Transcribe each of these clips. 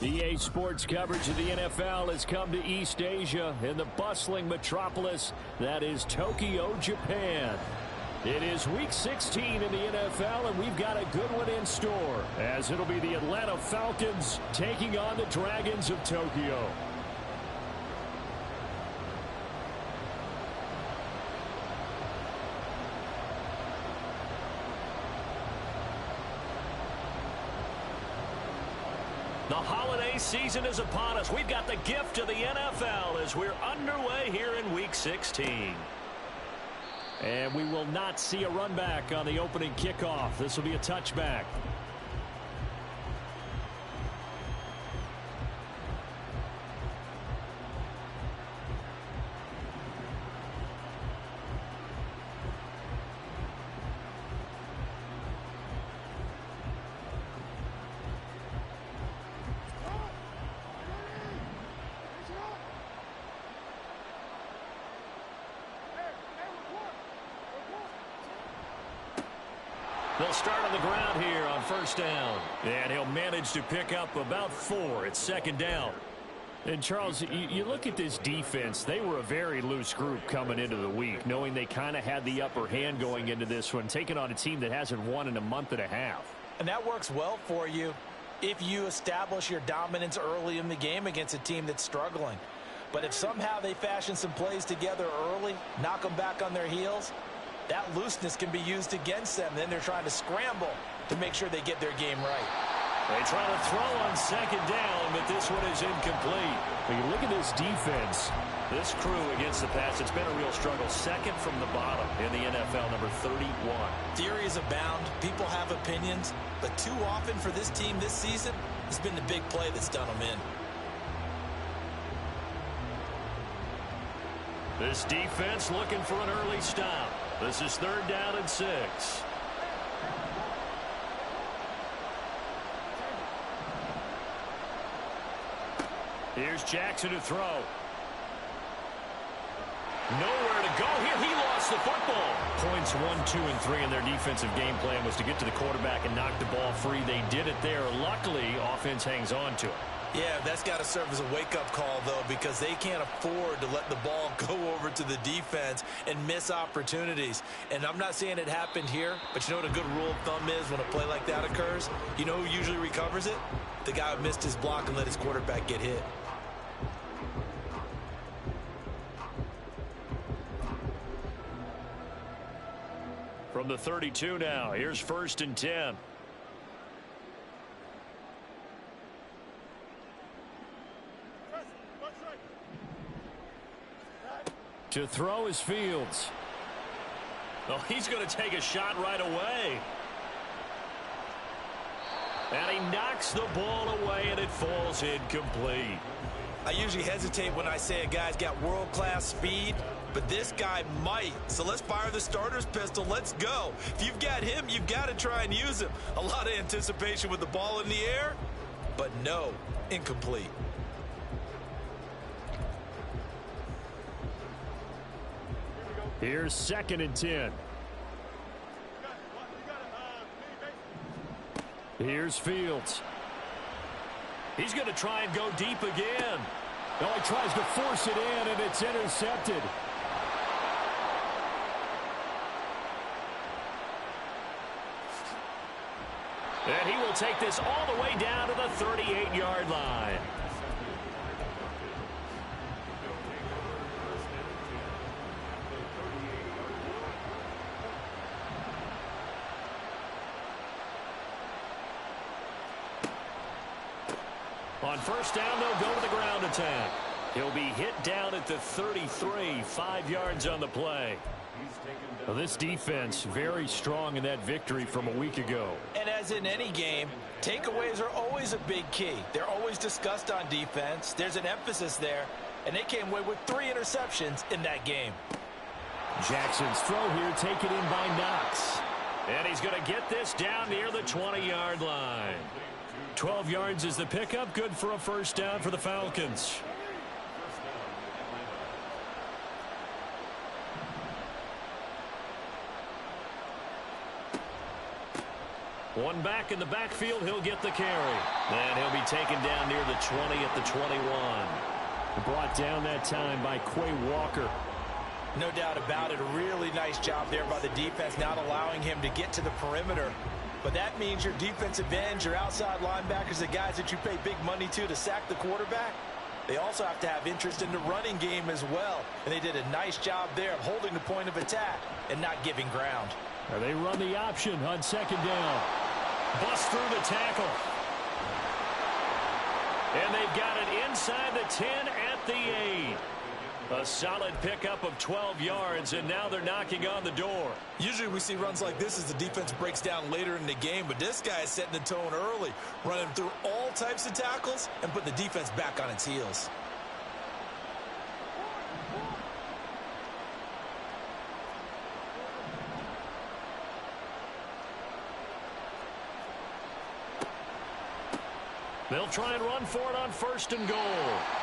EA Sports coverage of the NFL has come to East Asia in the bustling metropolis that is Tokyo, Japan. It is Week 16 in the NFL, and we've got a good one in store, as it'll be the Atlanta Falcons taking on the Dragons of Tokyo. The holiday season is upon us. We've got the gift of the NFL as we're underway here in Week 16. And we will not see a run back on the opening kickoff. This will be a touchback. They'll start on the ground here on first down. And he'll manage to pick up about 4. It's second down. And, Charles, you look at this defense. They were a very loose group coming into the week, knowing they kind of had the upper hand going into this one, taking on a team that hasn't won in a month and a half. And that works well for you if you establish your dominance early in the game against a team that's struggling. But if somehow they fashion some plays together early, knock them back on their heels, that looseness can be used against them. Then they're trying to scramble to make sure they get their game right. They try to throw on second down, but this one is incomplete. When you look at this defense, this crew against the pass, it's been a real struggle. Second from the bottom in the NFL, number 31. Theories abound. People have opinions. But too often for this team this season, it's been the big play that's done them in. This defense looking for an early stop. This is third down and 6. Here's Jackson to throw. Nowhere to go here. He lost the football. Points 1, 2, and 3 in their defensive game plan was to get to the quarterback and knock the ball free. They did it there. Luckily, offense hangs on to it. Yeah, that's got to serve as a wake-up call, though, because they can't afford to let the ball go over to the defense and miss opportunities. And I'm not saying it happened here, but you know what a good rule of thumb is when a play like that occurs? You know who usually recovers it? The guy who missed his block and let his quarterback get hit. From the 32 now, here's first and 10. To throw is Fields. Oh, he's going to take a shot right away. And he knocks the ball away, and it falls incomplete. I usually hesitate when I say a guy's got world-class speed, but this guy might. So let's fire the starter's pistol. Let's go. If you've got him, you've got to try and use him. A lot of anticipation with the ball in the air, but no, incomplete. Here's second and 10. Here's Fields. He's going to try and go deep again. No, he tries to force it in, and it's intercepted. And he will take this all the way down to the 38-yard line. On first down, they'll go to the ground attack. He'll be hit down at the 33, 5 yards on the play. Well, this defense very strong in that victory from a week ago. And as in any game, takeaways are always a big key. They're always discussed on defense. There's an emphasis there, and they came away with 3 interceptions in that game. Jackson's throw here taken in by Knox. And he's going to get this down near the 20-yard line. 12 yards is the pickup. Good for a first down for the Falcons. One back in the backfield, he'll get the carry. And he'll be taken down near the 20 at the 21. Brought down that time by Quay Walker. No doubt about it. A really nice job there by the defense, not allowing him to get to the perimeter. But that means your defensive ends, your outside linebackers, the guys that you pay big money to sack the quarterback, they also have to have interest in the running game as well. And they did a nice job there of holding the point of attack and not giving ground. They run the option on second down. Bust through the tackle. And they've got it inside the 10 at the 8. A solid pickup of 12 yards, and now they're knocking on the door. Usually we see runs like this as the defense breaks down later in the game, but this guy is setting the tone early, running through all types of tackles and put the defense back on its heels. They'll try and run for it on first and goal.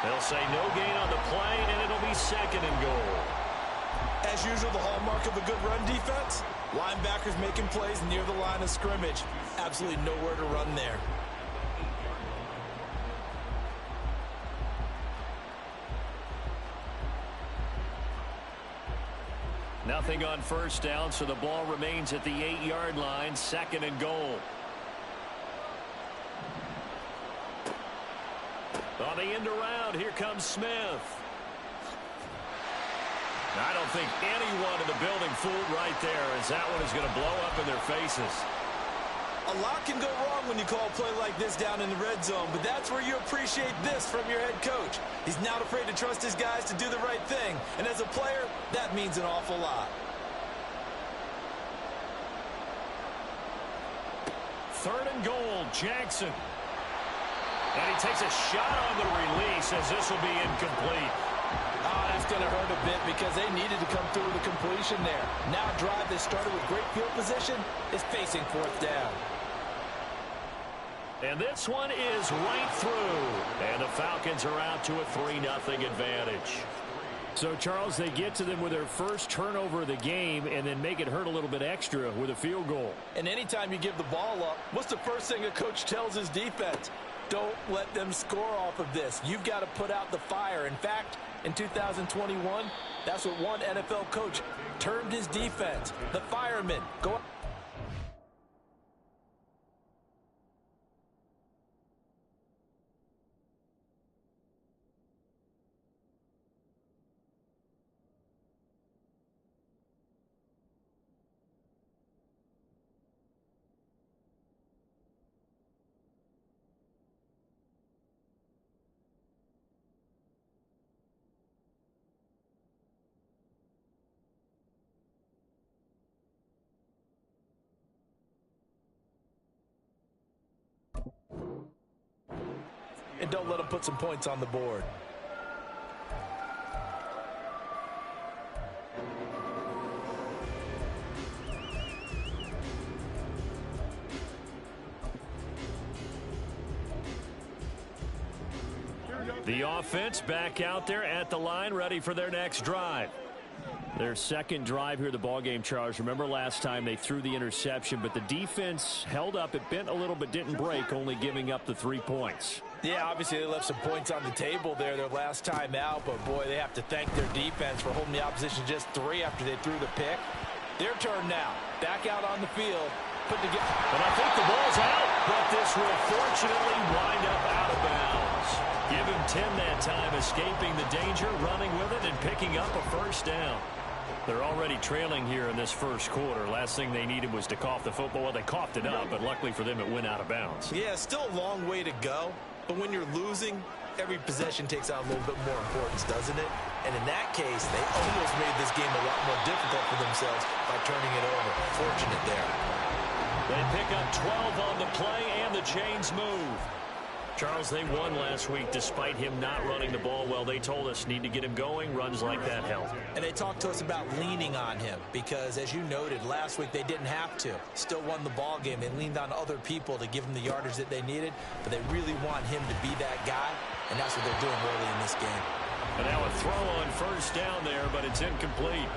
They'll say no gain on the play, and it'll be second and goal. As usual, the hallmark of a good run defense, linebackers making plays near the line of scrimmage. Absolutely nowhere to run there. Nothing on first down, so the ball remains at the 8-yard line, second and goal. On the end around, here comes Smith. I don't think anyone in the building fooled right there, as that one is going to blow up in their faces. A lot can go wrong when you call a play like this down in the red zone, but that's where you appreciate this from your head coach. He's not afraid to trust his guys to do the right thing, and as a player, that means an awful lot. Third and goal, Jackson. And he takes a shot on the release as this will be incomplete. Oh, that's going to hurt a bit because they needed to come through with a completion there. Now a drive that started with great field position is facing fourth down. And this one is right through. And the Falcons are out to a 3-0 advantage. So, Charles, they get to them with their first turnover of the game and then make it hurt a little bit extra with a field goal. And anytime you give the ball up, what's the first thing a coach tells his defense? Don't let them score off of this. You've got to put out the fire. In fact, in 2021, that's what one NFL coach termed his defense. The firemen. Go out. And don't let them put some points on the board. The offense back out there at the line, ready for their next drive. Their second drive here, the ballgame, Charles. Remember last time they threw the interception, but the defense held up. It bent a little but didn't break, only giving up the 3 points. Yeah, obviously they left some points on the table there their last time out, but boy, they have to thank their defense for holding the opposition just 3 after they threw the pick. Their turn now. Back out on the field. Put together. And I think the ball's out, but this will fortunately wind up out of bounds. Give him 10 that time, escaping the danger, running with it, and picking up a first down. They're already trailing here in this first quarter. Last thing they needed was to cough the football. Well, they coughed it up, but luckily for them, it went out of bounds. Yeah, still a long way to go. But when you're losing, every possession takes on a little bit more importance, doesn't it? And in that case, they almost made this game a lot more difficult for themselves by turning it over. Fortunate there. They pick up 12 on the play, and the chains move. Charles, they won last week despite him not running the ball well. They told us need to get him going. Runs like that help. And they talked to us about leaning on him because, as you noted, last week they didn't have to. Still won the ball game. They leaned on other people to give them the yardage that they needed, but they really want him to be that guy, and that's what they're doing early in this game. And now a throw on first down there, but it's incomplete.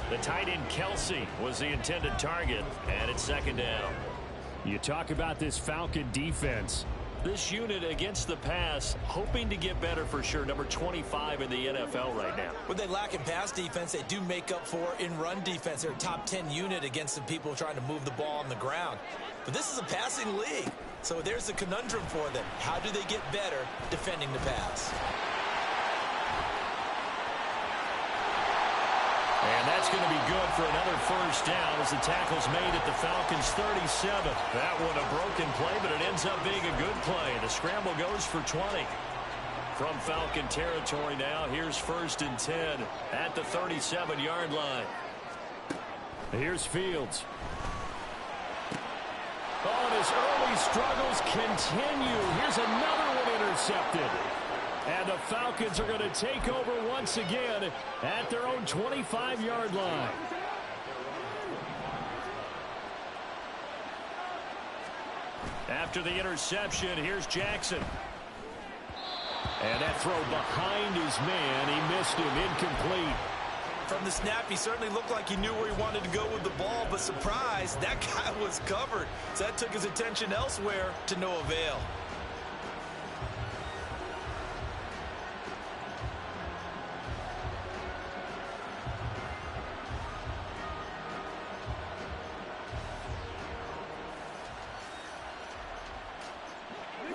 The tight end Kelsey was the intended target, and it's second down. You talk about this Falcon defense. This unit against the pass, hoping to get better for sure. Number 25 in the NFL right now. What they lack in pass defense, they do make up for in run defense. They're a top 10 unit against the people trying to move the ball on the ground. But this is a passing league, so there's a conundrum for them. How do they get better defending the pass? And that's going to be good for another first down as the tackle's made at the Falcons' 37. That one a broken play, but it ends up being a good play. The scramble goes for 20. From Falcon territory now, here's 1st and 10 at the 37-yard line. Here's Fields. Oh, and his early struggles continue. Here's another one intercepted. And the Falcons are going to take over once again at their own 25-yard line. After the interception, here's Jackson. And that throw behind his man. He missed him, incomplete. From the snap, he certainly looked like he knew where he wanted to go with the ball, but surprise, that guy was covered. So that took his attention elsewhere to no avail.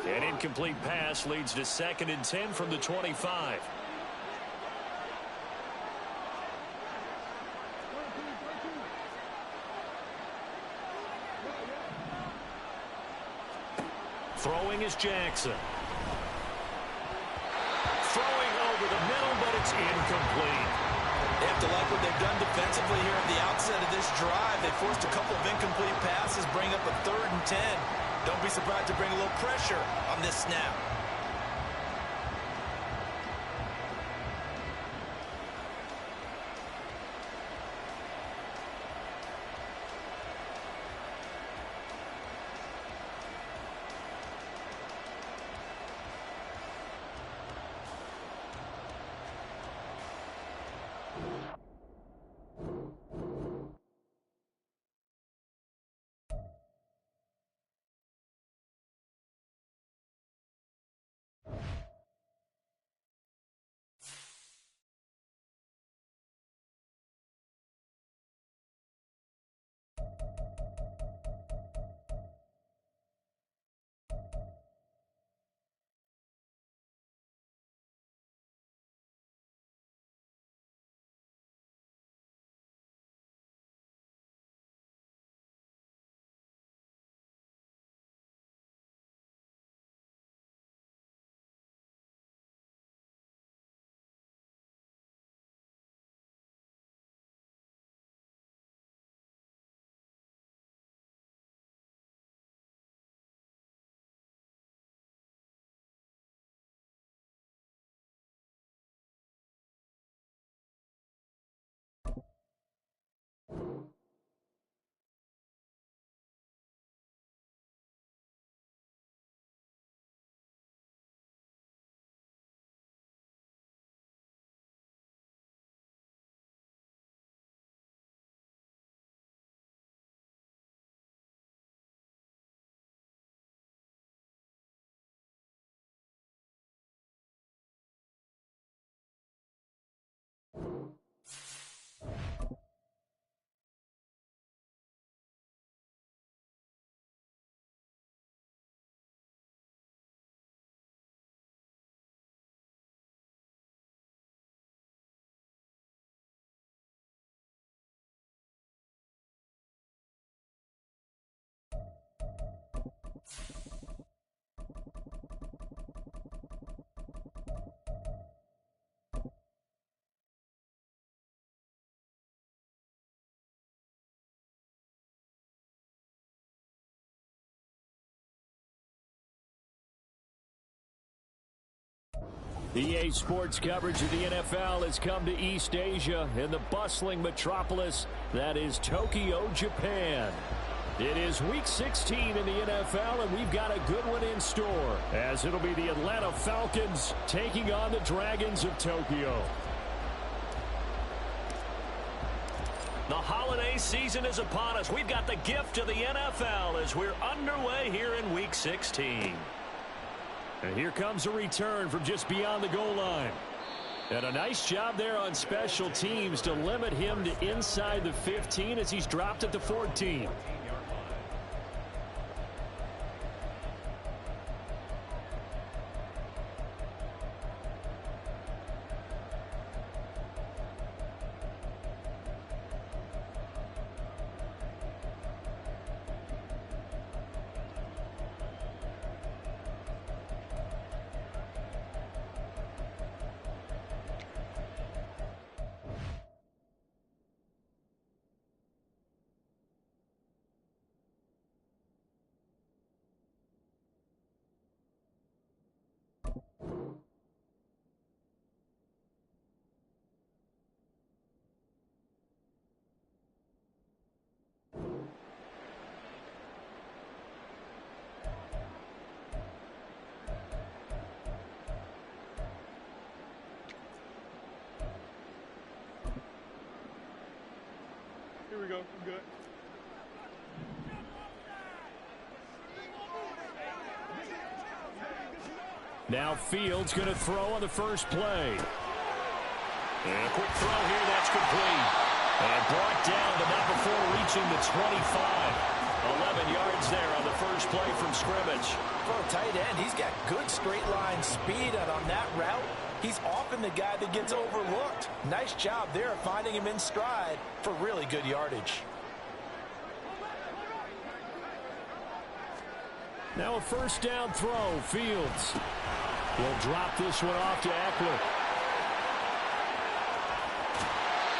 An incomplete pass leads to 2nd and 10 from the 25. Throwing is Jackson. Throwing over the middle, but it's incomplete. They have to like what they've done defensively here at the outset of this drive. They forced a couple of incomplete passes, bring up a 3rd and 10. Don't be surprised to bring a little pressure on this snap. EA Sports coverage of the NFL has come to East Asia in the bustling metropolis that is Tokyo, Japan. It is Week 16 in the NFL, and we've got a good one in store, as it'll be the Atlanta Falcons taking on the Dragons of Tokyo. The holiday season is upon us. We've got the gift of the NFL as we're underway here in Week 16. And here comes a return from just beyond the goal line. And a nice job there on special teams to limit him to inside the 15 as he's dropped at the 14. Here we go. I'm good. Now Fields going to throw on the first play. And a quick throw here. That's complete. And brought down, but not before reaching the 25. 11 yards there on the first play from scrimmage. For a tight end, he's got good straight line speed, and on that route, he's often the guy that gets overlooked. Nice job there finding him in stride for really good yardage. Now a first down throw. Fields will drop this one off to Eckler.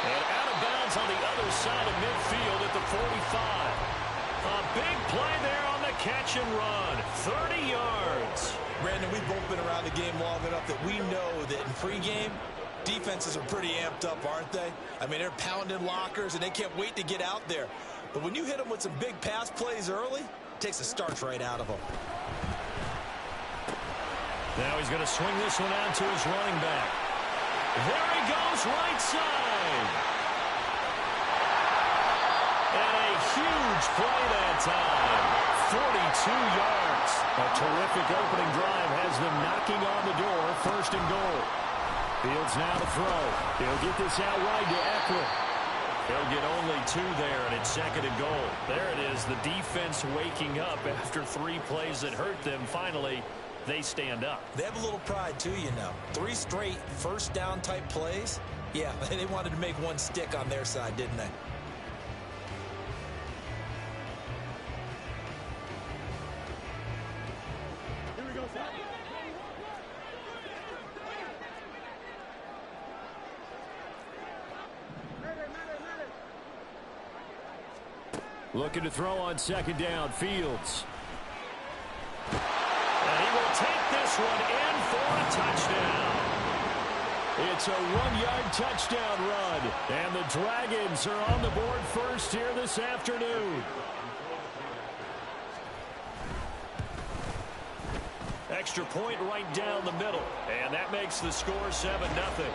And out of bounds on the other side of midfield at the 45. A big play there on the catch and run. 30 yards. Brandon, we've both been around the game long enough that we know that in pregame, defenses are pretty amped up, aren't they? I mean, they're pounding lockers, and they can't wait to get out there. But when you hit them with some big pass plays early, it takes the starch right out of them. Now he's going to swing this one out to his running back. There he goes, right side. And a huge play that time. 42 yards. A terrific opening drive has them knocking on the door. First and goal. Fields now to throw. He'll get this out wide to Eckler. They'll get only 2 there, and it's second and goal. There it is, the defense waking up after 3 plays that hurt them. Finally, they stand up. They have a little pride, too, you know. 3 straight first down type plays. Yeah, they wanted to make one stick on their side, didn't they? Looking to throw on second down. Fields. And he will take this one in for a touchdown. It's a 1-yard touchdown run. And the Dragons are on the board first here this afternoon. Extra point right down the middle. And that makes the score 7-0.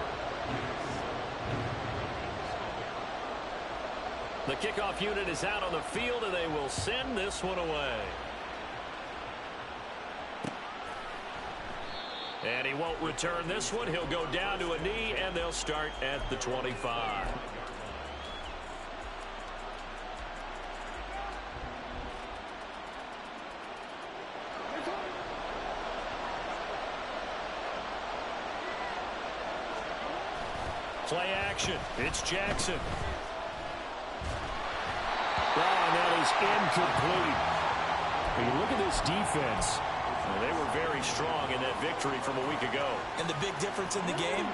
The kickoff unit is out on the field, and they will send this one away. And he won't return this one. He'll go down to a knee, and they'll start at the 25. Play action. It's Jackson. And that is incomplete. When you look at this defense, they were very strong in that victory from a week ago. And the big difference in the game,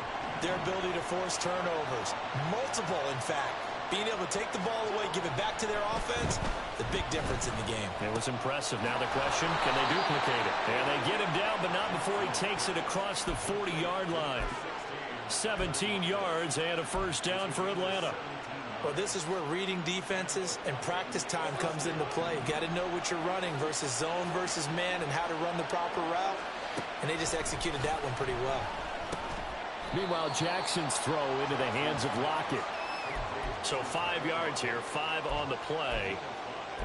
their ability to force turnovers. Multiple, in fact. Being able to take the ball away, give it back to their offense, the big difference in the game. It was impressive. Now the question, can they duplicate it? And they get him down, but not before he takes it across the 40-yard line. 17 yards and a first down for Atlanta. Well, this is where reading defenses and practice time comes into play. You've got to know what you're running versus zone versus man and how to run the proper route. And they just executed that one pretty well. Meanwhile, Jackson's throw into the hands of Lockett. So 5 yards here, 5 on the play,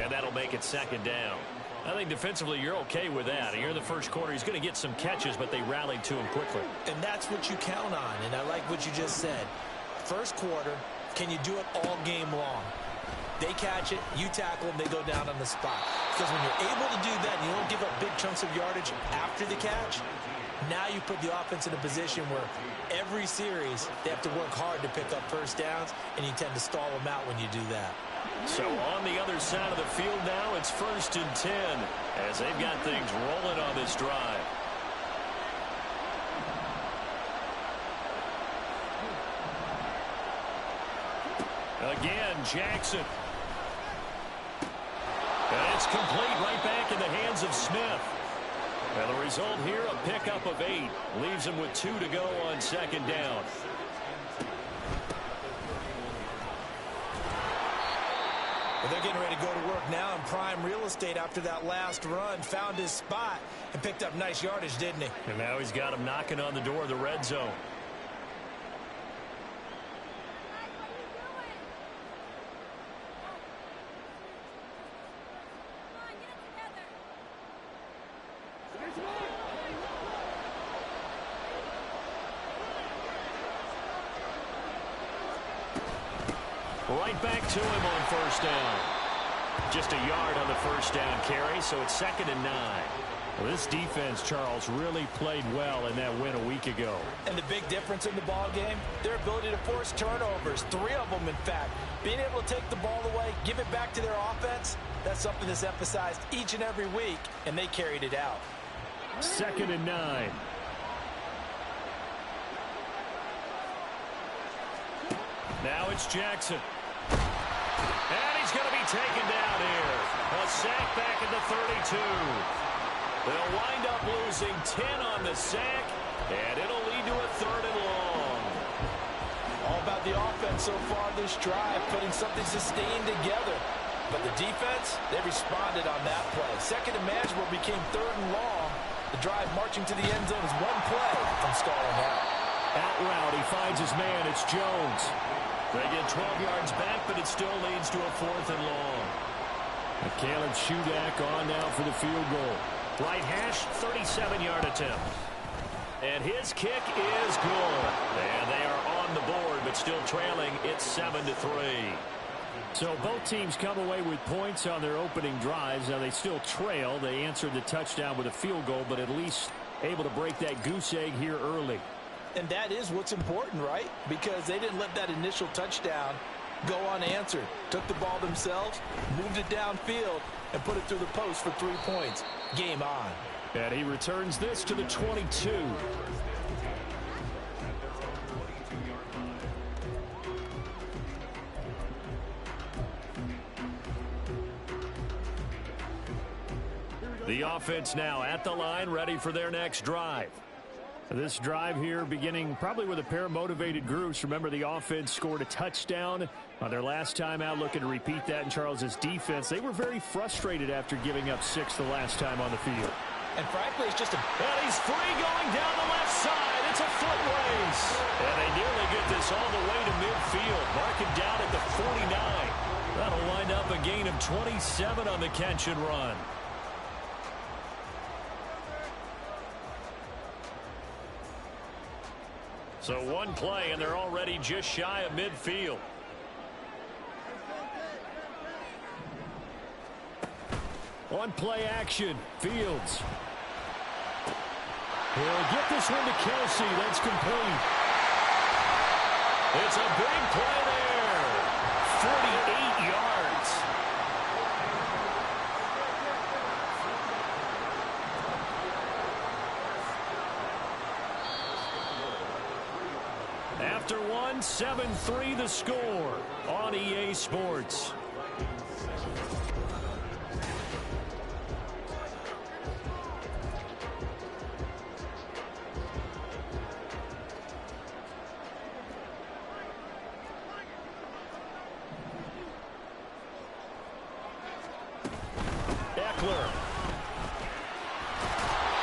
and that'll make it second down. I think defensively you're okay with that. Here in the first quarter, he's going to get some catches, but they rallied to him quickly. And that's what you count on, and I like what you just said. First quarter, can you do it all game long? They catch it, you tackle them, they go down on the spot. Because when you're able to do that and you don't give up big chunks of yardage after the catch, now you put the offense in a position where every series they have to work hard to pick up first downs, and you tend to stall them out when you do that. So on the other side of the field now, it's 1st and 10 as they've got things rolling on this drive. Again, Jackson. And it's complete right back in the hands of Smith. And the result here, a pickup of 8. Leaves him with 2 to go on second down. Well, they're getting ready to go to work now in prime real estate after that last run. Found his spot and picked up nice yardage, didn't he? And now he's got him knocking on the door of the red zone. Right back to him on first down. Just a yard on the first down carry, so it's 2nd and 9. Well, this defense, Charles, really played well in that win a week ago. And the big difference in the ball game, their ability to force turnovers, 3 of them, in fact. Being able to take the ball away, give it back to their offense, that's something that's emphasized each and every week, and they carried it out. 2nd and 9. Now it's Jackson. And he's going to be taken down here. A sack back at the 32. They'll wind up losing 10 on the sack, and it'll lead to a 3rd and long. All about the offense so far this drive, putting something sustained together. But the defense, they responded on that play. 2nd and manageable became 3rd and long. The drive marching to the end zone is 1 play from stalling out. Out route, he finds his man. It's Jones. They get 12 yards back, but it still leads to a 4th and long. And Caleb Shudak on now for the field goal. Right hash, 37-yard attempt. And his kick is good. And they are on the board, but still trailing. It's 7-3. So both teams come away with points on their opening drives. Now they still trail. They answered the touchdown with a field goal, but at least able to break that goose egg here early. And that is what's important, right? Because they didn't let that initial touchdown go unanswered. Took the ball themselves, moved it downfield, and put it through the post for 3 points. Game on. And he returns this to the 22. The offense now at the line, ready for their next drive. This drive here beginning probably with a pair of motivated groups. Remember, the offense scored a touchdown on their last time out, looking to repeat that in Charles's defense. They were very frustrated after giving up 6 the last time on the field. And frankly, it's just a... And he's free going down the left side. It's a foot race. And they nearly get this all the way to midfield. Mark it down at the 49. That'll wind up a gain of 27 on the catch and run. So 1 play, and they're already just shy of midfield. One play action. Fields. He'll get this one to Kelsey. That's complete. It's a big play there. 48 yards. After one, 7-3 the score on EA Sports.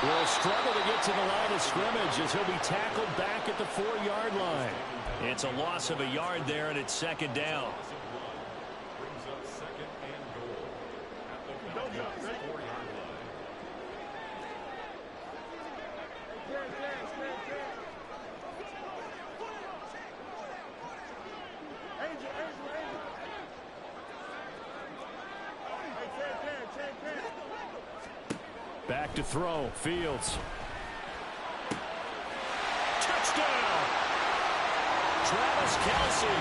Will struggle to get to the line of scrimmage as he'll be tackled back at the 4-yard line. It's a loss of a yard there, and it's second down. Back to throw. Fields. Touchdown! Travis Kelce,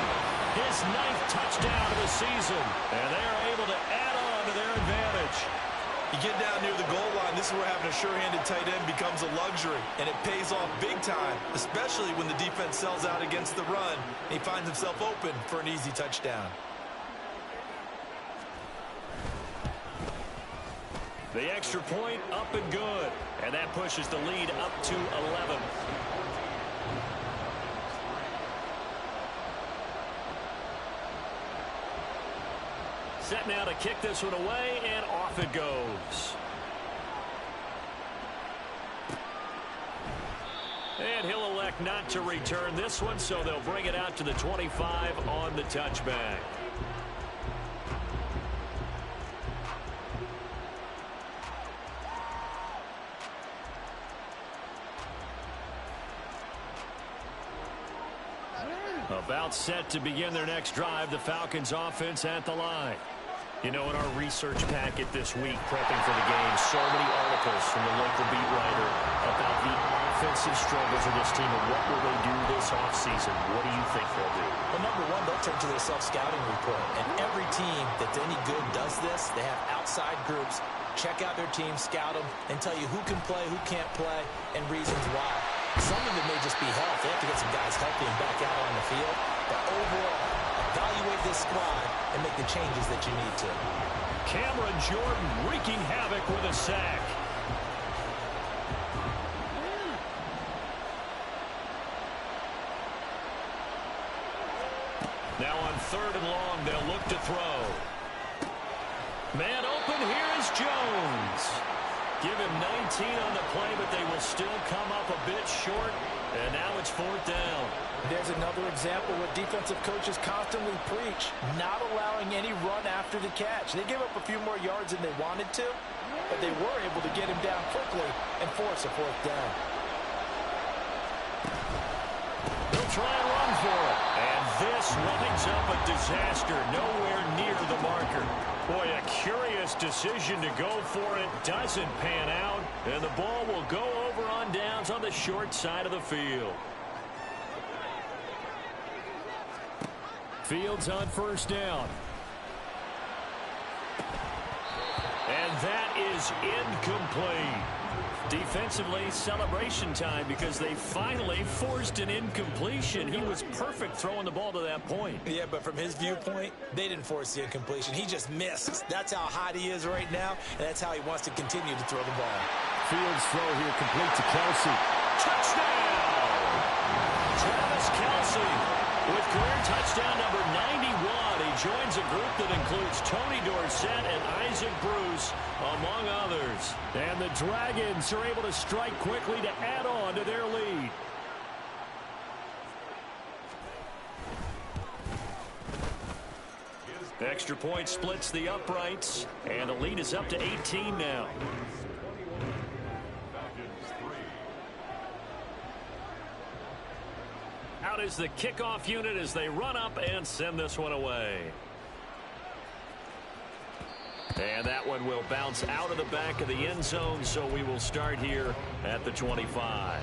his 9th touchdown of the season. And they're able to add on to their advantage. You get down near the goal line, this is where having a sure-handed tight end becomes a luxury. And it pays off big time, especially when the defense sells out against the run. And he finds himself open for an easy touchdown. The extra point up and good. And that pushes the lead up to 11. Set now to kick this one away, and off it goes. And he'll elect not to return this one, so they'll bring it out to the 25 on the touchback. About set to begin their next drive, the Falcons offense at the line. You know, in our research packet this week, prepping for the game, so many articles from the local beat writer about the offensive struggles of this team and what will they do this offseason. What do you think they'll do? Well, number one, they'll turn to their self-scouting report. And every team that's any good does this. They have outside groups, check out their team, scout them, and tell you who can play, who can't play, and reasons why. Some of it may just be health. They have to get some guys healthy and back out on the field. But overall, evaluate this squad and make the changes that you need to. Cameron Jordan wreaking havoc with a sack. Now on 3rd and long, they'll look to throw. Man open, here is Jones. Give him 19 on the play, but they will still come up a bit short. And now it's 4th down. There's another example what defensive coaches constantly preach, not allowing any run after the catch. They gave up a few more yards than they wanted to, but they were able to get him down quickly and force a 4th down. They'll try and run for it. And this winds up a disaster, nowhere near the marker. Boy, a curious decision to go for it. Doesn't pan out. And the ball will go over on downs on the short side of the field. Fields on 1st down. And that is incomplete. Defensively, celebration time because they finally forced an incompletion. He was perfect throwing the ball to that point. Yeah, but from his viewpoint, they didn't force the incompletion. He just missed. That's how hot he is right now, and that's how he wants to continue to throw the ball. Fields throw here complete to Kelce. Touchdown! Travis Kelce with career touchdown number 91. He joins a group that includes Tony Dorsett and Isaac Bruce, among others. And the Dragons are able to strike quickly to add on to their lead. Extra point splits the uprights, and the lead is up to 18 now. Out is the kickoff unit as they run up and send this one away. And that one will bounce out of the back of the end zone, so we will start here at the 25.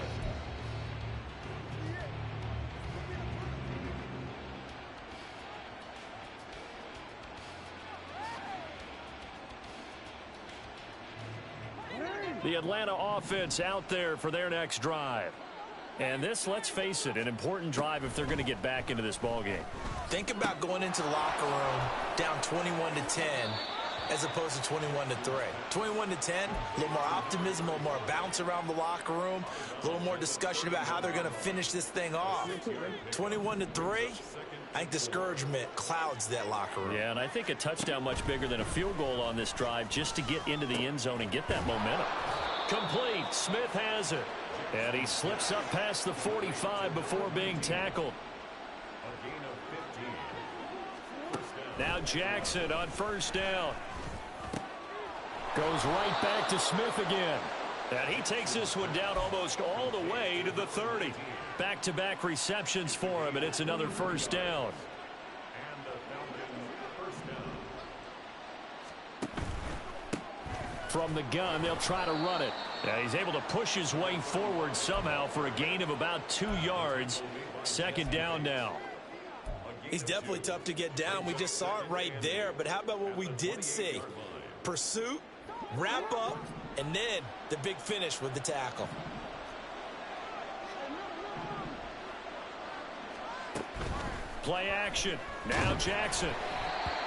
The Atlanta offense out there for their next drive. And this, let's face it, an important drive if they're going to get back into this ballgame. Think about going into the locker room down 21-10 as opposed to 21-3. 21-10, a little more optimism, a little more bounce around the locker room, a little more discussion about how they're going to finish this thing off. 21-3, I think discouragement clouds that locker room. Yeah, and I think a touchdown much bigger than a field goal on this drive just to get into the end zone and get that momentum. Complete. Smith has it. And he slips up past the 45 before being tackled. Now Jackson on first down. Goes right back to Smith again. And he takes this one down almost all the way to the 30. Back-to-back receptions for him, and it's another first down. From the gun, they'll try to run it. He's able to push his way forward somehow for a gain of about 2 yards. Second down now. He's definitely tough to get down. We just saw it right there. But how about what we did see? Pursuit, wrap up, and then the big finish with the tackle. Play action. Now Jackson.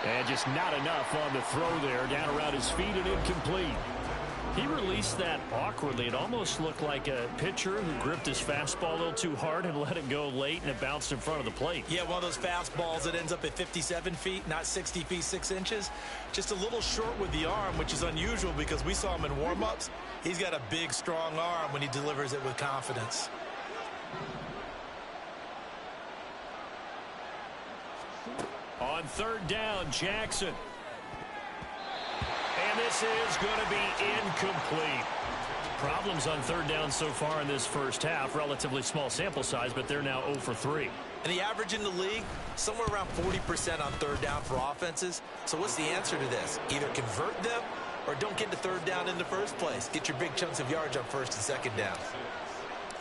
And just not enough on the throw there. Down around his feet and incomplete. He released that awkwardly. It almost looked like a pitcher who gripped his fastball a little too hard and let it go late, and it bounced in front of the plate. Yeah, one of those fastballs that ends up at 57 feet, not 60 feet, 6 inches. Just a little short with the arm, which is unusual because we saw him in warm-ups. He's got a big, strong arm when he delivers it with confidence. On third down, Jackson. And this is going to be incomplete. Problems on third down so far in this first half. Relatively small sample size, but they're now 0 for 3. And the average in the league, somewhere around 40% on third down for offenses. So what's the answer to this? Either convert them or don't get to third down in the first place. Get your big chunks of yards on first and second down.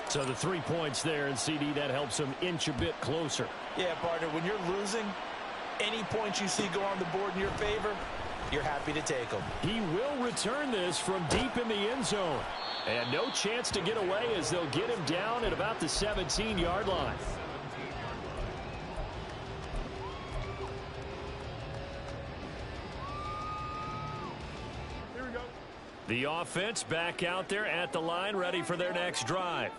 So the 3 points there, and CD, that helps him inch a bit closer. Yeah, partner, when you're losing, any points you see go on the board in your favor, you're happy to take them. He will return this from deep in the end zone. And no chance to get away as they'll get him down at about the 17-yard line. Here we go. The offense back out there at the line, ready for their next drive.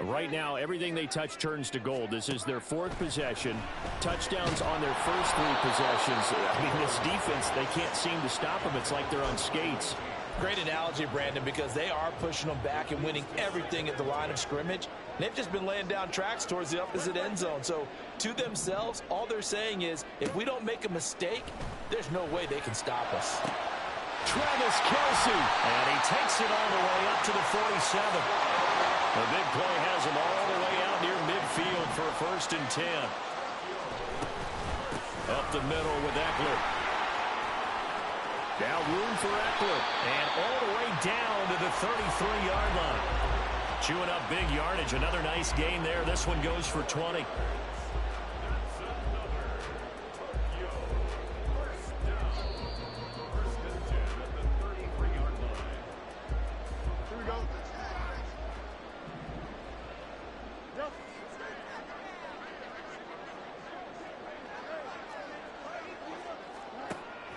Right now, everything they touch turns to gold. This is their 4th possession. Touchdowns on their first 3 possessions. I mean, this defense, they can't seem to stop them. It's like they're on skates. Great analogy, Brandon, because they are pushing them back and winning everything at the line of scrimmage. They've just been laying down tracks towards the opposite end zone. So to themselves, all they're saying is, if we don't make a mistake, there's no way they can stop us. Travis Kelce. And he takes it all the way up to the 47. The big play has him all the way out near midfield for a 1st and 10. Up the middle with Eckler. Now room for Eckler. And all the way down to the 33-yard line. Chewing up big yardage. Another nice gain there. This one goes for 20.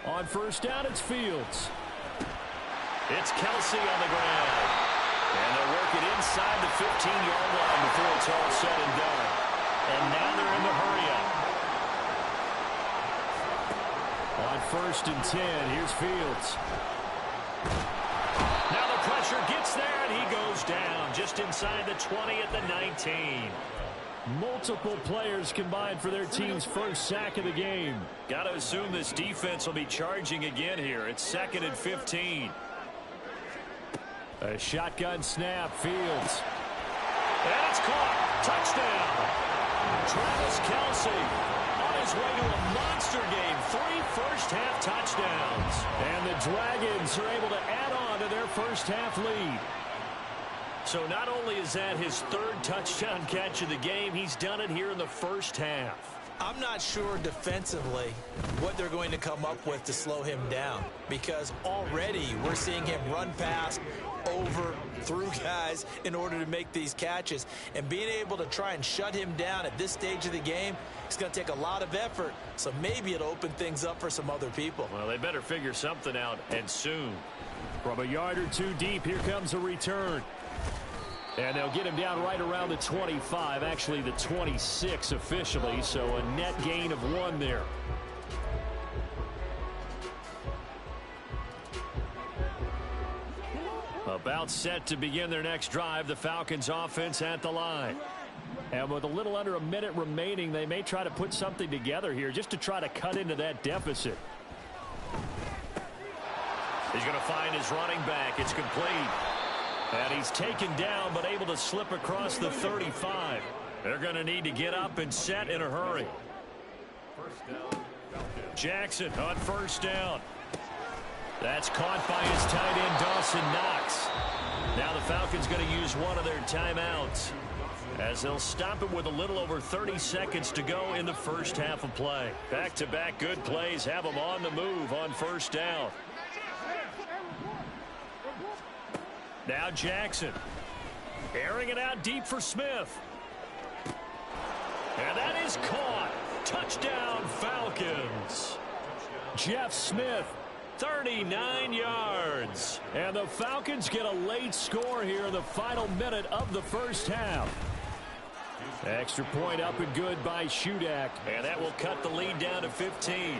On first down, it's Fields. It's Kelce on the ground. And they'll work it inside the 15-yard line before it's all said and done. And now they're in the hurry-up. On 1st and 10, here's Fields. Now the pressure gets there, and he goes down just inside the 20 at the 19. Multiple players combined for their team's first sack of the game. Got to assume this defense will be charging again here. It's 2nd and 15. A shotgun snap, Fields. And it's caught. Touchdown. Travis Kelce on his way to a monster game. 3 first-half touchdowns. And the Dragons are able to add on to their first-half lead. So not only is that his 3rd touchdown catch of the game, he's done it here in the first half. I'm not sure defensively what they're going to come up with to slow him down, because already we're seeing him run past, over, through guys in order to make these catches. And being able to try and shut him down at this stage of the game, it's going to take a lot of effort. So maybe it'll open things up for some other people. Well, they better figure something out, and soon. From a yard or 2 deep, here comes a return. And they'll get him down right around the 25, actually the 26 officially, so a net gain of 1 there. About set to begin their next drive, the Falcons offense at the line. And with a little under a minute remaining, they may try to put something together here just to try to cut into that deficit. He's going to find his running back. It's complete. And he's taken down but able to slip across the 35. They're going to need to get up and set in a hurry. Jackson on first down. That's caught by his tight end, Dawson Knox. Now the Falcons going to use one of their timeouts as they'll stop it with a little over 30 seconds to go in the first half of play. Back-to-back good plays have them on the move on first down. Now Jackson airing it out deep for Smith. And that is caught. Touchdown Falcons. Jeff Smith, 39 yards. And the Falcons get a late score here in the final minute of the first half. Extra point up and good by Shudak. And that will cut the lead down to 15.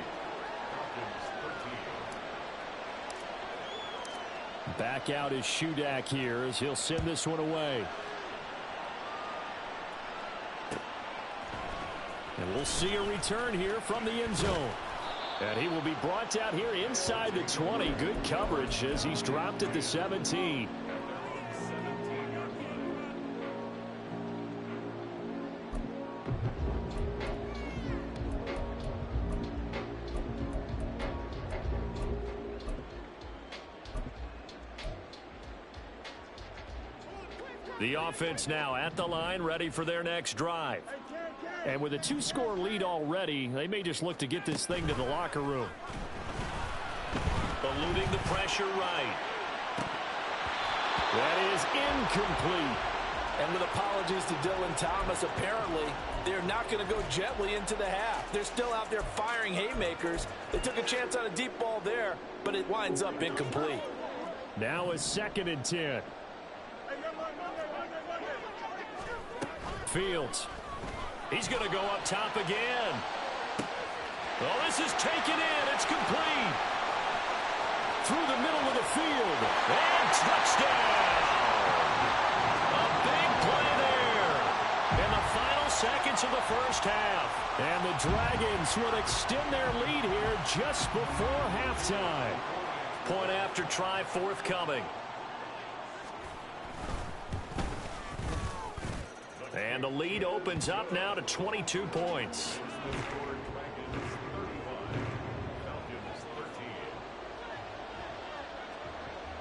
Back out is Shudak here as he'll send this one away. And we'll see a return here from the end zone. And he will be brought down here inside the 20. Good coverage as he's dropped at the 17. The offense now at the line, ready for their next drive. And with a two-score lead already, they may just look to get this thing to the locker room. Eluding the pressure right. That is incomplete. And with apologies to Dylan Thomas, apparently they're not going to go gently into the half. They're still out there firing haymakers. They took a chance on a deep ball there, but it winds up incomplete. Now a 2nd and 10. Fields. He's going to go up top again. Oh, this is taken in. It's complete. Through the middle of the field. And touchdown. A big play there. In the final seconds of the first half. And the Dragons will extend their lead here just before halftime. Point after try forthcoming. And the lead opens up now to 22 points.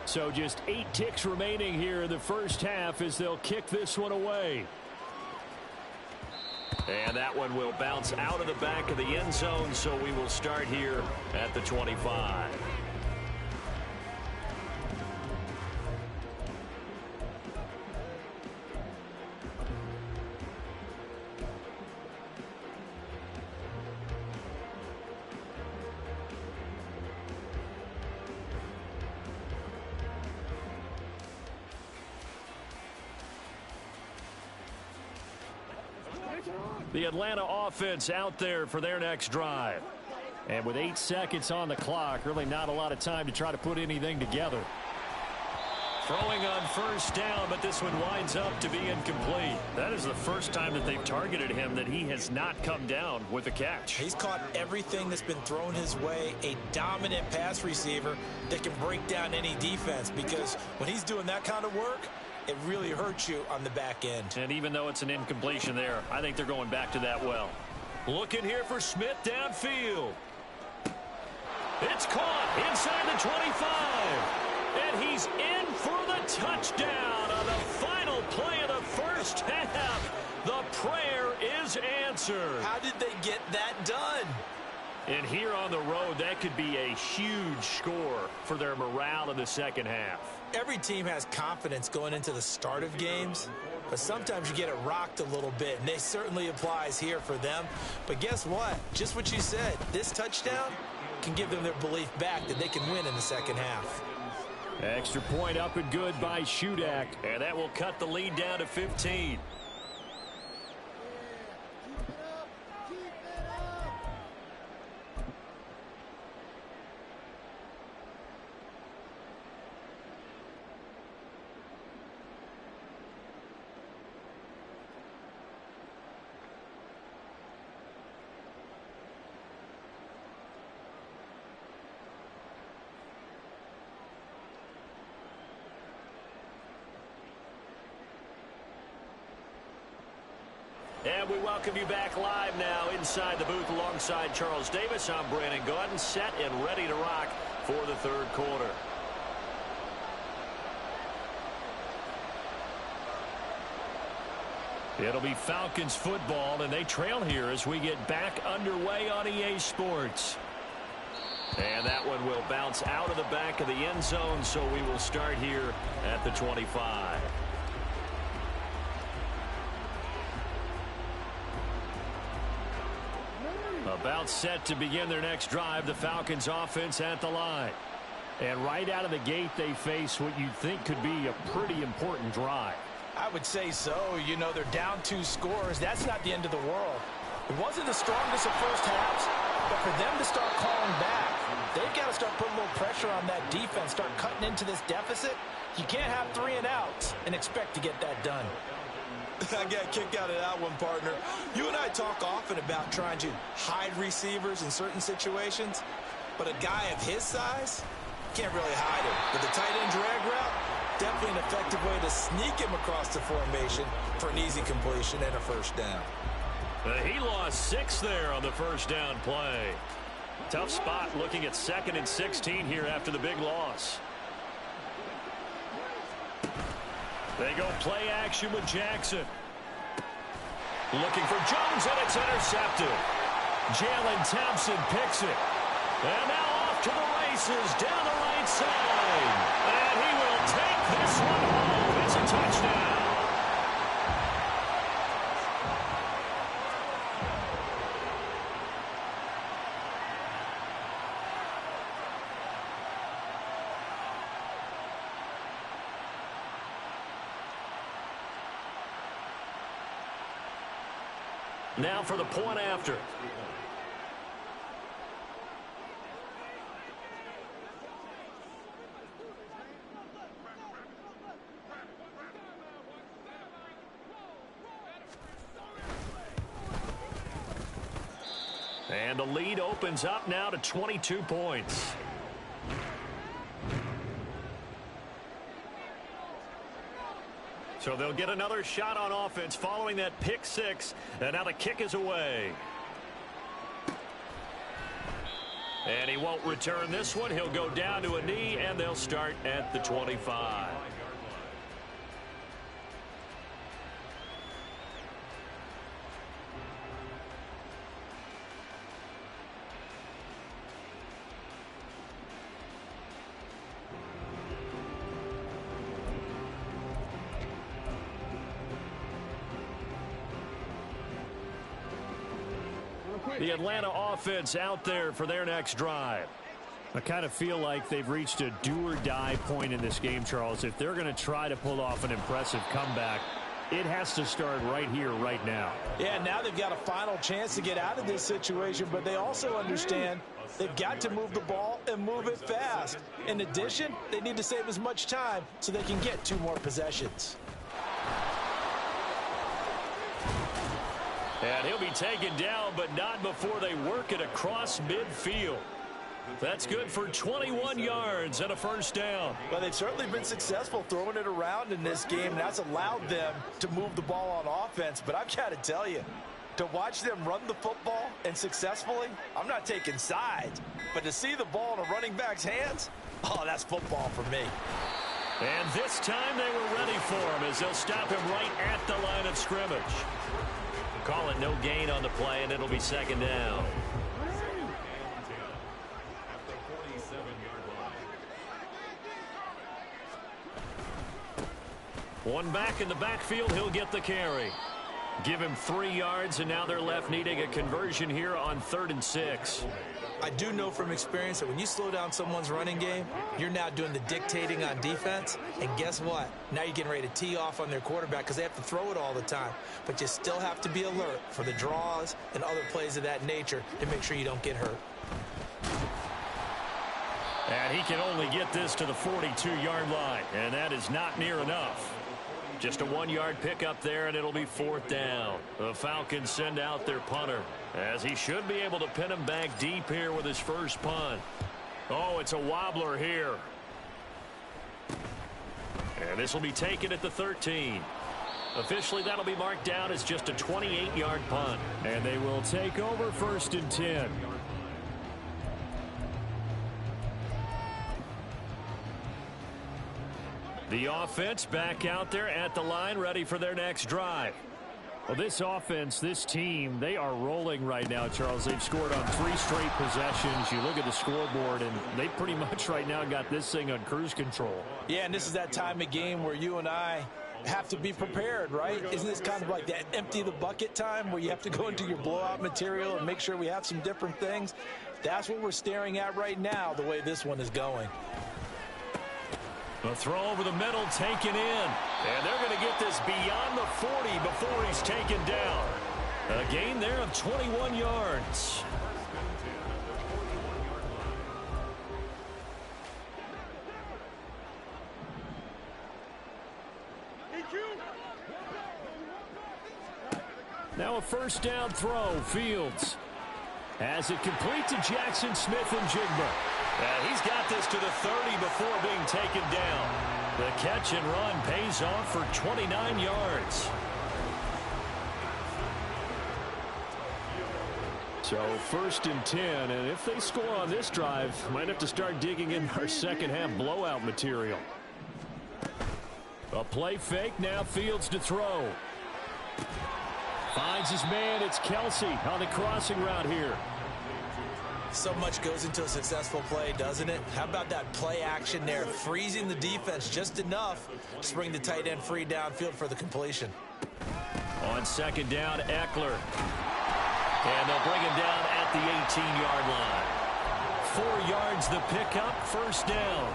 So just 8 ticks remaining here in the first half as they'll kick this one away. And that one will bounce out of the back of the end zone, so we will start here at the 25. The Atlanta offense out there for their next drive. And with 8 seconds on the clock, really not a lot of time to try to put anything together. Throwing on first down, but this one winds up to be incomplete. That is the first time that they've targeted him that he has not come down with a catch. He's caught everything that's been thrown his way, a dominant pass receiver that can break down any defense, because when he's doing that kind of work, it really hurts you on the back end. And even though it's an incompletion there, I think they're going back to that well. Looking here for Smith downfield. It's caught inside the 25. And he's in for the touchdown on the final play of the first half. The prayer is answered. How did they get that done? And here on the road, that could be a huge score for their morale in the second half. Every team has confidence going into the start of games, but sometimes you get it rocked a little bit, and it certainly applies here for them. But guess what? Just what you said, this touchdown can give them their belief back that they can win in the second half. Extra point up and good by Shudak, and that will cut the lead down to 15. And we welcome you back live now inside the booth alongside Charles Davis. I'm Brandon Gaudin, set and ready to rock for the third quarter. It'll be Falcons football, and they trail here as we get back underway on EA Sports. And that one will bounce out of the back of the end zone, so we will start here at the 25. About set to begin their next drive, the Falcons offense at the line. And right out of the gate, they face what you'd think could be a pretty important drive. I would say so. You know, they're down 2 scores. That's not the end of the world. It wasn't the strongest of first halves, but for them to start calling back, they've got to start putting a little pressure on that defense, start cutting into this deficit. You can't have 3 and outs and expect to get that done. I got a kick out of that one, partner. You and I talk often about trying to hide receivers in certain situations, but a guy of his size can't really hide him. But the tight end drag route, definitely an effective way to sneak him across the formation for an easy completion and a first down. He lost 6 there on the first down play. Tough spot looking at 2nd and 16 here after the big loss. They go play action with Jackson. Looking for Jones, and it's intercepted. Jalen Thompson picks it. And now off to the races down the right side. And he will take this one home. It's a touchdown. Now for the point after. And the lead opens up now to 22 points. So they'll get another shot on offense following that pick 6. And now the kick is away. And he won't return this one. He'll go down to a knee, and they'll start at the 25. The Atlanta offense out there for their next drive. I kind of feel like they've reached a do-or-die point in this game, Charles. If they're going to try to pull off an impressive comeback, it has to start right here, right now. Yeah, now they've got a final chance to get out of this situation, but they also understand they've got to move the ball and move it fast. In addition, they need to save as much time so they can get 2 more possessions. And he'll be taken down, but not before they work it across midfield. That's good for 21 yards and a first down. Well, they've certainly been successful throwing it around in this game, and that's allowed them to move the ball on offense. But I've got to tell you, to watch them run the football and successfully, I'm not taking sides, but to see the ball in a running back's hands, oh, that's football for me. And this time they were ready for him as they'll stop him right at the line of scrimmage. Call it no gain on the play, and it'll be second down. One back in the backfield, he'll get the carry. Give him 3 yards, and now they're left needing a conversion here on 3rd and 6. I do know from experience that when you slow down someone's running game, you're now doing the dictating on defense. And guess what? Now you're getting ready to tee off on their quarterback because they have to throw it all the time. But you still have to be alert for the draws and other plays of that nature to make sure you don't get hurt. And he can only get this to the 42-yard line, and that is not near enough. Just a 1-yard pickup there, and it'll be 4th down. The Falcons send out their punter, as he should be able to pin him back deep here with his first punt. Oh, it's a wobbler here. And this will be taken at the 13. Officially, that'll be marked down as just a 28-yard punt. And they will take over 1st and 10. The offense back out there at the line, ready for their next drive. Well, this offense, this team, they are rolling right now, Charles. They've scored on 3 straight possessions. You look at the scoreboard, and they pretty much right now got this thing on cruise control. Yeah, and this is that time of game where you and I have to be prepared, right? Isn't this kind of like that empty the bucket time where you have to go into your blowout material and make sure we have some different things? That's what we're staring at right now, the way this one is going. A throw over the middle, taken in. And they're going to get this beyond the 40 before he's taken down. A gain there of 21 yards. Now a 1st down throw. Fields has it complete to Jackson Smith and Jigba. He's got this to the 30 before being taken down. The catch and run pays off for 29 yards. So 1st and 10, and if they score on this drive, might have to start digging in our second half blowout material. A play fake, now Fields to throw. Finds his man, it's Kelsey on the crossing route here. So much goes into a successful play, doesn't it? How about that play action there, freezing the defense just enough to bring the tight end free downfield for the completion. On 2nd down, Eckler. And they'll bring him down at the 18-yard line. 4 yards the pickup, 1st down.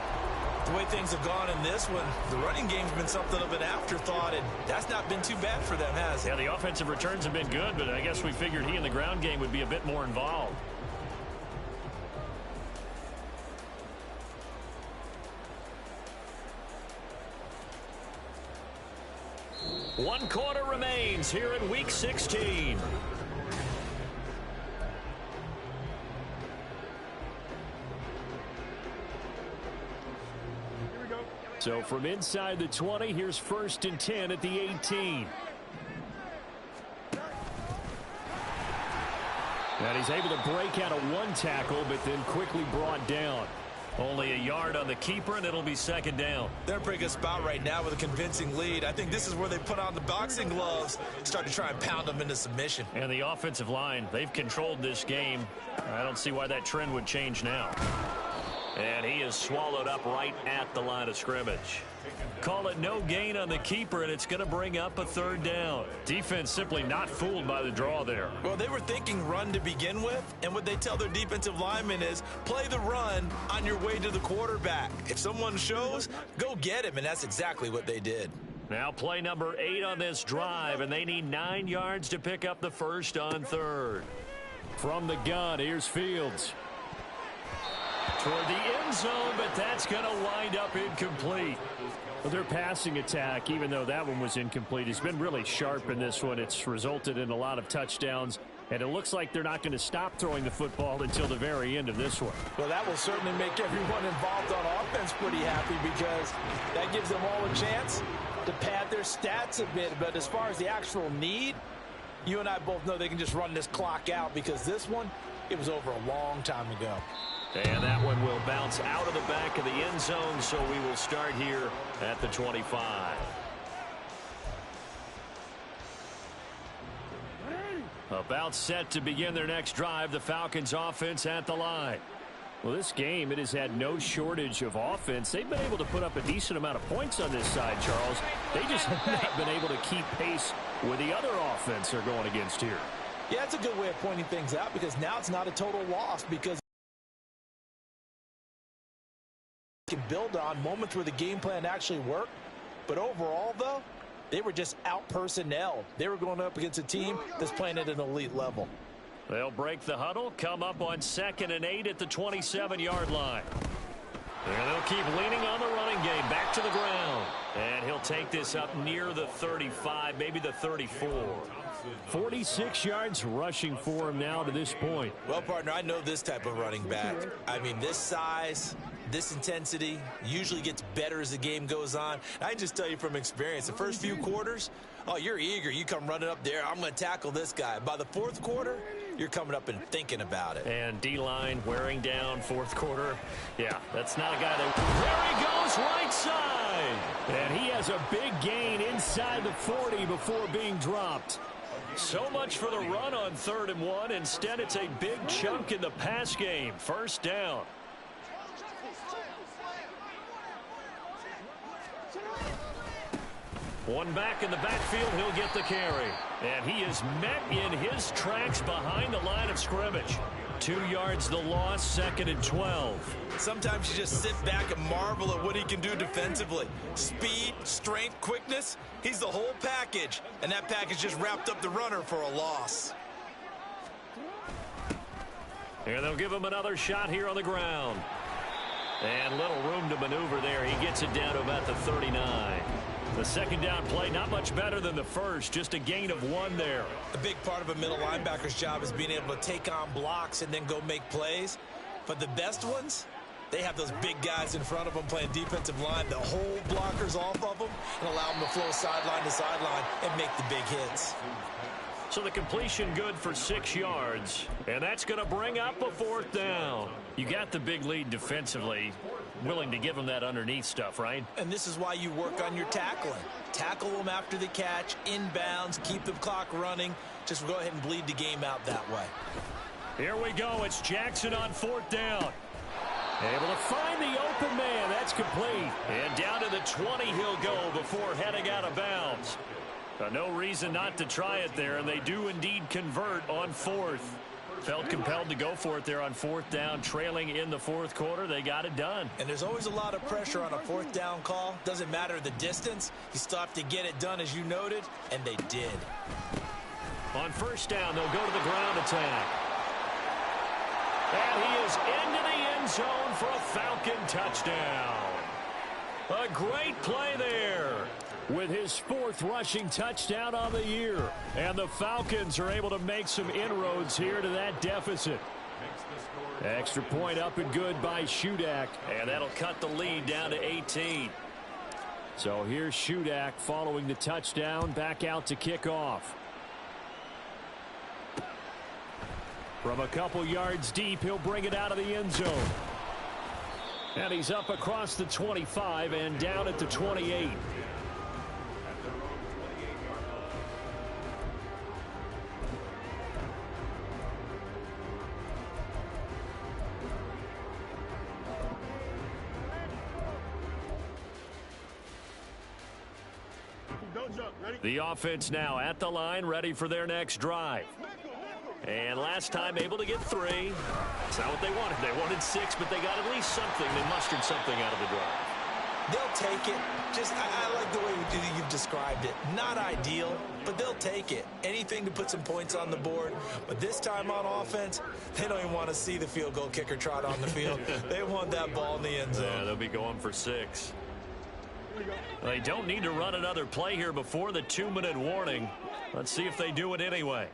The way things have gone in this one, the running game's been something of an afterthought, and that's not been too bad for them, has it? Yeah, the offensive returns have been good, but I guess we figured he in the ground game would be a bit more involved. One quarter remains here in Week 16. So from inside the 20, here's 1st and 10 at the 18. And he's able to break out of 1 tackle, but then quickly brought down. Only a yard on the keeper, and it'll be 2nd down. They're in a pretty good spot right now with a convincing lead. I think this is where they put on the boxing gloves, start to try and pound them into submission. And the offensive line, they've controlled this game. I don't see why that trend would change now. And he is swallowed up right at the line of scrimmage. Call it no gain on the keeper, and it's going to bring up a 3rd down. Defense simply not fooled by the draw there. Well, they were thinking run to begin with, and what they tell their defensive linemen is play the run on your way to the quarterback. If someone shows, go get him, and that's exactly what they did. Now play number 8 on this drive, and they need 9 yards to pick up the 1st on 3rd. From the gun, here's Fields. Toward the end zone, but that's going to wind up incomplete. Well, their passing attack, even though that one was incomplete, has been really sharp in this one. It's resulted in a lot of touchdowns, and it looks like they're not going to stop throwing the football until the very end of this one. Well, that will certainly make everyone involved on offense pretty happy because that gives them all a chance to pad their stats a bit. But as far as the actual need, you and I both know they can just run this clock out because this one, it was over a long time ago. And that one will bounce out of the back of the end zone, so we will start here at the 25. About set to begin their next drive, the Falcons offense at the line. Well, this game, it has had no shortage of offense. They've been able to put up a decent amount of points on this side, Charles. They just have not been able to keep pace with the other offense they're going against here. Yeah, that's a good way of pointing things out because now it's not a total loss because can build on moments where the game plan actually worked. But overall, though, they were just out-personnel. They were going up against a team that's playing at an elite level. They'll break the huddle, come up on 2nd and 8 at the 27-yard line. And they'll keep leaning on the running game, back to the ground. And he'll take this up near the 35, maybe the 34. 46 yards rushing for him now to this point. Well, partner, I know this type of running back. I mean, this size, this intensity usually gets better as the game goes on. I can just tell you from experience, the first few quarters, oh, you're eager. You come running up there, I'm going to tackle this guy. By the fourth quarter, you're coming up and thinking about it. And D-line wearing down fourth quarter. Yeah, that's not a guy that... There he goes, right side. And he has a big gain inside the 40 before being dropped. So much for the run on 3rd and 1. Instead, it's a big chunk in the pass game. First down. One back in the backfield, he'll get the carry. And he is met in his tracks behind the line of scrimmage. 2 yards the loss, 2nd and 12. Sometimes you just sit back and marvel at what he can do defensively. Speed, strength, quickness, he's the whole package. And that package just wrapped up the runner for a loss. And they'll give him another shot here on the ground. And little room to maneuver there. He gets it down to about the 39. The second down play, not much better than the first, just a gain of 1 there. A big part of a middle linebacker's job is being able to take on blocks and then go make plays. But the best ones, they have those big guys in front of them playing defensive line that hold blockers off of them and allow them to flow sideline to sideline and make the big hits. So the completion good for 6 yards, and that's going to bring up a 4th down. You got the big lead defensively, willing to give them that underneath stuff, right? And this is why you work on your tackling. Tackle them after the catch, inbounds, keep the clock running. Just go ahead and bleed the game out that way. Here we go. It's Jackson on 4th down. Able to find the open man. That's complete. And down to the 20 he'll go before heading out of bounds. No reason not to try it there, and they do indeed convert on 4th. Felt compelled to go for it there on 4th down, trailing in the 4th quarter. They got it done. And there's always a lot of pressure on a 4th down call. Doesn't matter the distance. You still have to get it done, as you noted, and they did. On 1st down, they'll go to the ground attack. And he is into the end zone for a Falcon touchdown. A great play there, with his 4th rushing touchdown on the year. And the Falcons are able to make some inroads here to that deficit. Extra point up and good by Shudak. And that'll cut the lead down to 18. So here's Shudak following the touchdown, back out to kick off. From a couple yards deep, he'll bring it out of the end zone. And he's up across the 25 and down at the 28. The offense now at the line, ready for their next drive. And last time able to get 3. That's not what they wanted. They wanted 6, but they got at least something. They mustered something out of the drive. They'll take it. Just, I like the way you've described it. Not ideal, but they'll take it. Anything to put some points on the board. But this time on offense, they don't even want to see the field goal kicker trot on the field. They want that ball in the end zone. Yeah, they'll be going for 6. They don't need to run another play here before the 2-minute warning. Let's see if they do it anyway.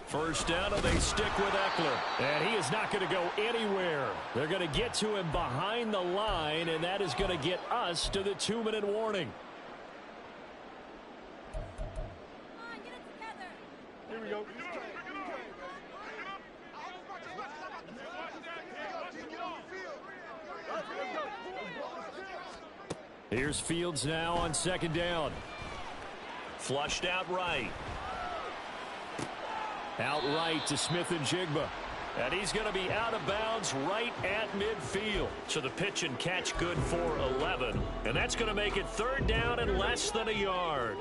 First down, and they stick with Eckler. And he is not going to go anywhere. They're going to get to him behind the line, and that is going to get us to the 2-minute warning. Here we go. Here's Fields now on 2nd down. Flushed out right. Out right to Smith and Jigba. And he's going to be out of bounds right at midfield. So the pitch and catch good for 11. And that's going to make it 3rd down and less than a yard.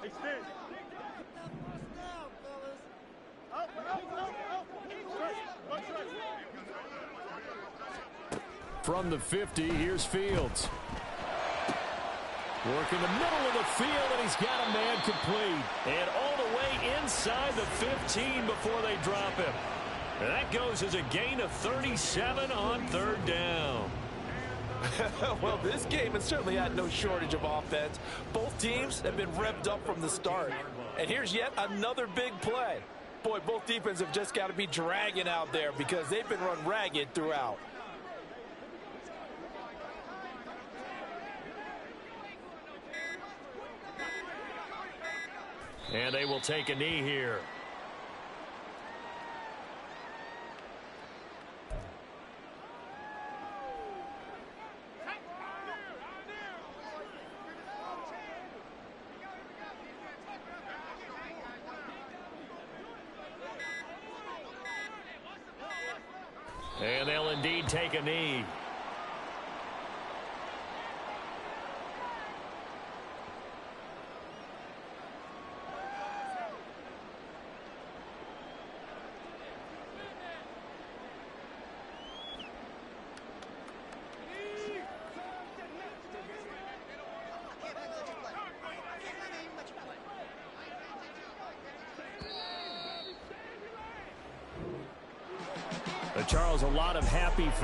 Extend. From the 50, here's Fields. Working the middle of the field, and he's got a man complete. And all the way inside the 15 before they drop him. And that goes as a gain of 37 on third down. Well, this game has certainly had no shortage of offense. Both teams have been revved up from the start. And here's yet another big play. Boy, both defenses have just got to be dragging out there because they've been run ragged throughout. And they will take a knee here. And they'll indeed take a knee. Charles, a lot of happy fans.